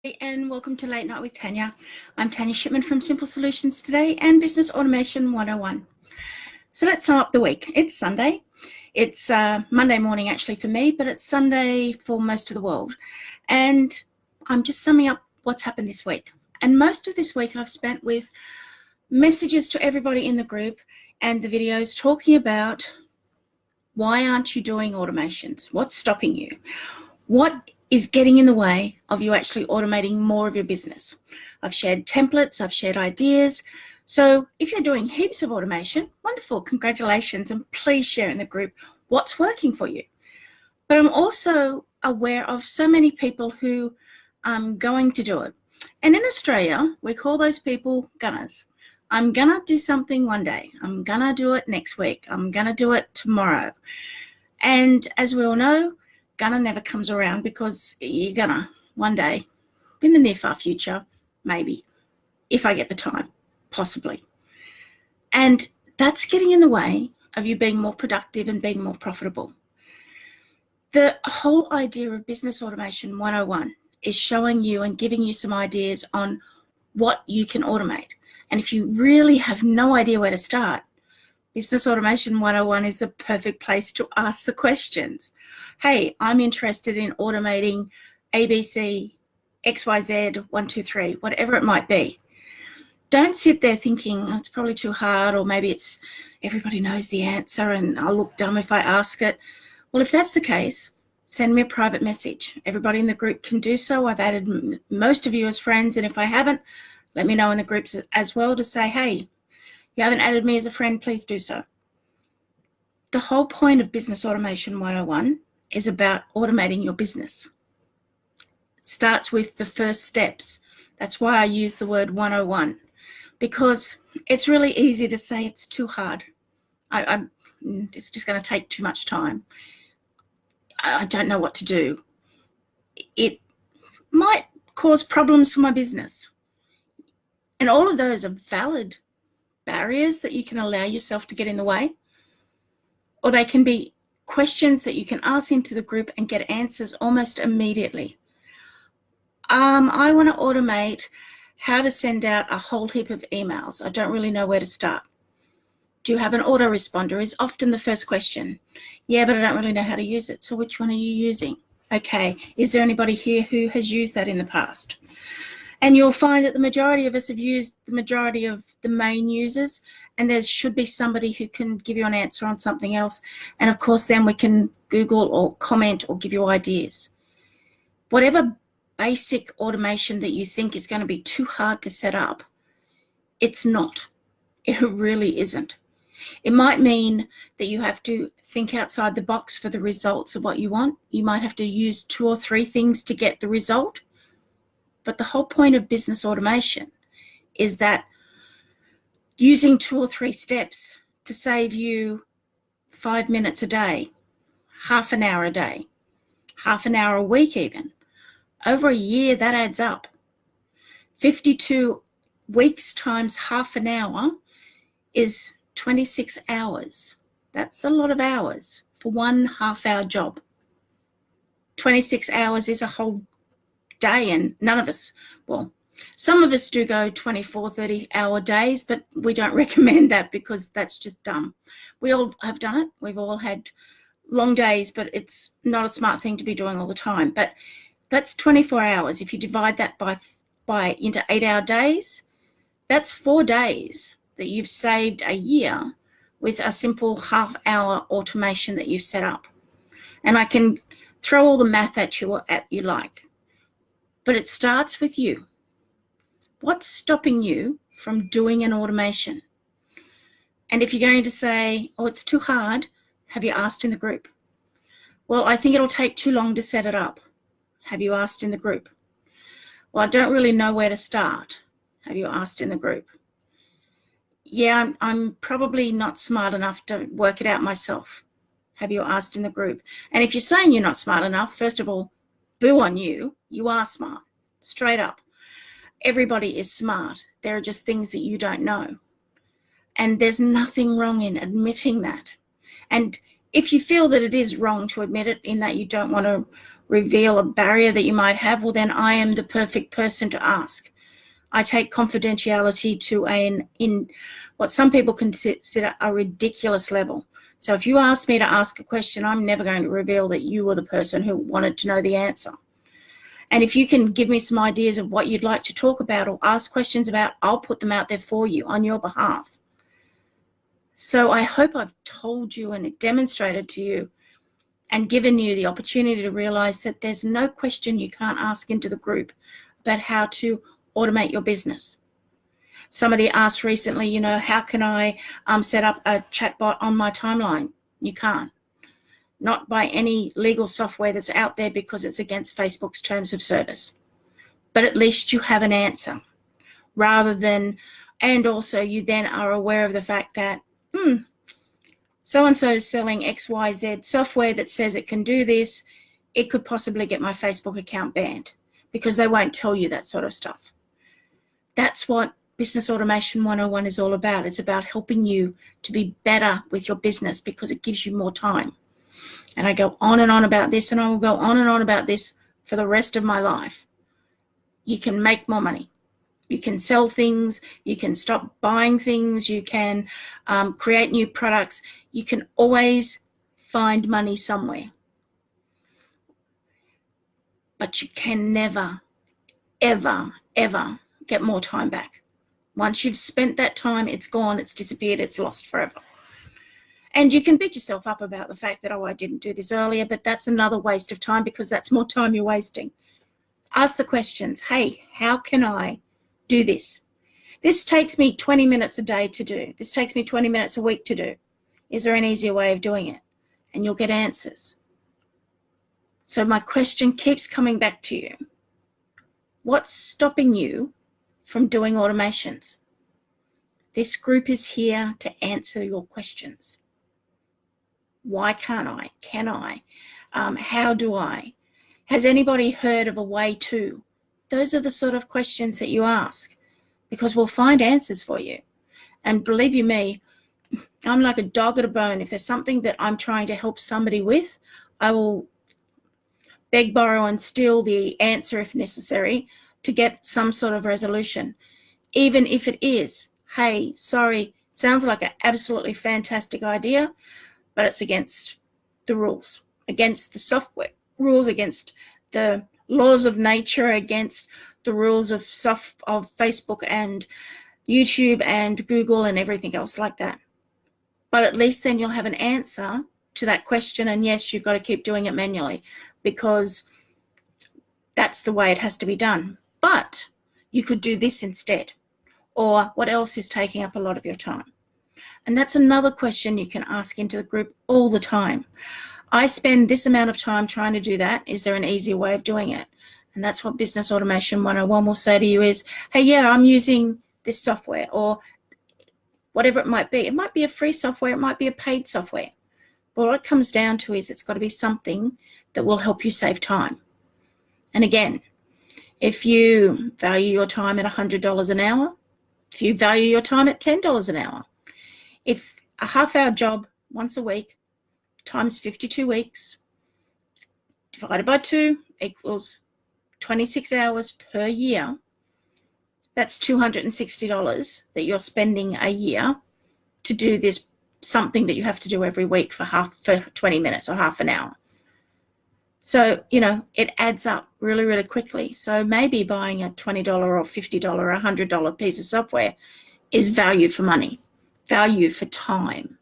And welcome to Late Night with Tania. I'm Tania Shipman from Simple Solutions Today and Business Automation 101. So let's sum up the week. It's Sunday. It's Monday morning actually for me, but it's Sunday for most of the world. And I'm just summing up what's happened this week. And most of this week I've spent with messages to everybody in the group and the videos talking about why aren't you doing automations? What's stopping you? What is getting in the way of you actually automating more of your business? I've shared templates, I've shared ideas. So if you're doing heaps of automation, wonderful, congratulations, and please share in the group what's working for you. But I'm also aware of so many people who are going to do it. And in Australia, we call those people gunners. I'm gonna do something one day. I'm gonna do it next week. I'm gonna do it tomorrow. And as we all know, gonna never comes around because you're gonna one day in the near far future, maybe, if I get the time, possibly. And that's getting in the way of you being more productive and being more profitable. The whole idea of Business Automation 101 is showing you and giving you some ideas on what you can automate. And if you really have no idea where to start, Business Automation 101 is the perfect place to ask the questions. Hey, I'm interested in automating ABC, XYZ, 1, 2, 3, whatever it might be. Don't sit there thinking, oh, it's probably too hard, or maybe it's everybody knows the answer and I'll look dumb if I ask it. Well, if that's the case, send me a private message. Everybody in the group can do so. I've added most of you as friends, and if I haven't, let me know in the groups as well to say, hey, you haven't added me as a friend, please do so. The whole point of Business Automation 101 is about automating your business. It starts with the first steps. That's why I use the word 101, because it's really easy to say it's too hard. It's just going to take too much time. I don't know what to do. It might cause problems for my business. And all of those are valid barriers that you can allow yourself to get in the way, or they can be questions that you can ask into the group and get answers almost immediately. I want to automate how to send out a whole heap of emails. I don't really know where to start. Do you have an autoresponder is often the first question. Yeah, but I don't really know how to use it. So which one are you using? Okay, is there anybody here who has used that in the past? And you'll find that the majority of us have used the majority of the main users, and there should be somebody who can give you an answer on something else. And of course, then we can Google or comment or give you ideas. Whatever basic automation that you think is going to be too hard to set up, it's not. It really isn't. It might mean that you have to think outside the box for the results of what you want. You might have to use 2 or 3 things to get the result. But the whole point of business automation is that using 2 or 3 steps to save you 5 minutes a day, half an hour a day, half an hour a week even, over a year, that adds up. 52 weeks times half an hour is 26 hours. That's a lot of hours for one half-hour job. 26 hours is a whole day, and none of us, well, some of us do go 24, 30-hour days, but we don't recommend that because that's just dumb. We all have done it. We've all had long days, but it's not a smart thing to be doing all the time. But that's 24 hours. If you divide that by into 8-hour days, that's 4 days that you've saved a year with a simple half-hour automation that you've set up. And I can throw all the math at you like. But it starts with you. What's stopping you from doing an automation? And if you're going to say, oh, it's too hard, have you asked in the group? Well, I think it'll take too long to set it up. Have you asked in the group? Well, I don't really know where to start. Have you asked in the group? Yeah, I'm probably not smart enough to work it out myself. Have you asked in the group? And if you're saying you're not smart enough, first of all, boo on you. You are smart, straight up. Everybody is smart. There are just things that you don't know. And there's nothing wrong in admitting that. And if you feel that it is wrong to admit it, in that you don't want to reveal a barrier that you might have, well, then I am the perfect person to ask. I take confidentiality to in what some people consider a ridiculous level. So if you ask me to ask a question, I'm never going to reveal that you were the person who wanted to know the answer. And if you can give me some ideas of what you'd like to talk about or ask questions about, I'll put them out there for you on your behalf. So I hope I've told you and demonstrated to you and given you the opportunity to realize that there's no question you can't ask into the group about how to automate your business. Somebody asked recently, how can I set up a chatbot on my timeline? You can't. Not by any legal software that's out there, because it's against Facebook's terms of service. But at least you have an answer, rather than, and also you then are aware of the fact that, so-and-so is selling XYZ software that says it can do this. It could possibly get my Facebook account banned, because they won't tell you that sort of stuff. That's what Business Automation 101 is all about. It's about helping you to be better with your business, because it gives you more time. And I go on and on about this, and I will go on and on about this for the rest of my life. You can make more money. You can sell things. You can stop buying things. You can create new products. You can always find money somewhere. But you can never, ever, ever get more time back. Once you've spent that time, it's gone, it's disappeared, it's lost forever. And you can beat yourself up about the fact that, I didn't do this earlier, but that's another waste of time, because that's more time you're wasting. Ask the questions. Hey, how can I do this? This takes me 20 minutes a day to do. This takes me 20 minutes a week to do. Is there an easier way of doing it? And you'll get answers. So my question keeps coming back to you. What's stopping you from doing automations? This group is here to answer your questions. Why can't I? Can I? How do I? Has anybody heard of a way to? Those are the sort of questions that you ask, because we'll find answers for you. And believe you me, I'm like a dog at a bone. If there's something that I'm trying to help somebody with, I will beg, borrow, and steal the answer if necessary to get some sort of resolution. Even if it is, hey, sorry, sounds like an absolutely fantastic idea, but it's against the rules, against the software rules, against the laws of nature, against the rules of Facebook and YouTube and Google and everything else like that. But at least then you'll have an answer to that question. And yes, you've got to keep doing it manually, because that's the way it has to be done. But you could do this instead. Or what else is taking up a lot of your time? And that's another question you can ask into the group all the time. I spend this amount of time trying to do that. Is there an easier way of doing it? And that's what Business Automation 101 will say to you is, hey, yeah, I'm using this software, or whatever it might be. It might be a free software. It might be a paid software. But what it comes down to is it's got to be something that will help you save time. And again, if you value your time at $100 an hour, if you value your time at $10 an hour, if a half-hour job once a week times 52 weeks divided by 2 equals 26 hours per year, that's $260 that you're spending a year to do this, something that you have to do every week for 20 minutes or half an hour. So, it adds up really, really quickly. So maybe buying a $20 or $50 or $100 piece of software is value for money, value for time.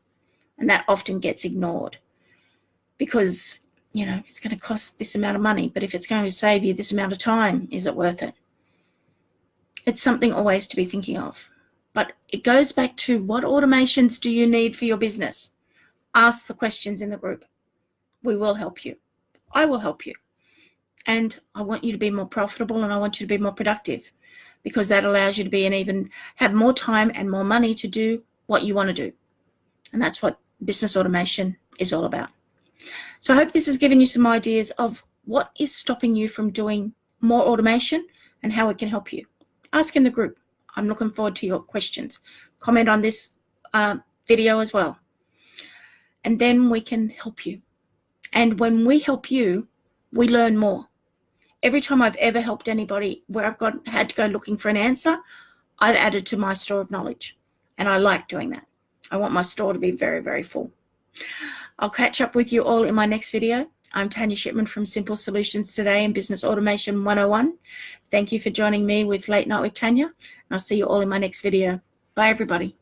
And that often gets ignored because, it's going to cost this amount of money. But if it's going to save you this amount of time, is it worth it? It's something always to be thinking of. But it goes back to, what automations do you need for your business? Ask the questions in the group. We will help you. I will help you. And I want you to be more profitable, and I want you to be more productive, because that allows you to be and even have more time and more money to do what you want to do. And that's what business automation is all about. So I hope this has given you some ideas of what is stopping you from doing more automation and how it can help you. Ask in the group. I'm looking forward to your questions. Comment on this video as well. And then we can help you. And when we help you, we learn more. Every time I've ever helped anybody where I've had to go looking for an answer, I've added to my store of knowledge. And I like doing that. I want my store to be very, very full. I'll catch up with you all in my next video. I'm Tania Shipman from Simple Solutions today in Business Automation 101. Thank you for joining me with Late Night with Tania. And I'll see you all in my next video. Bye, everybody.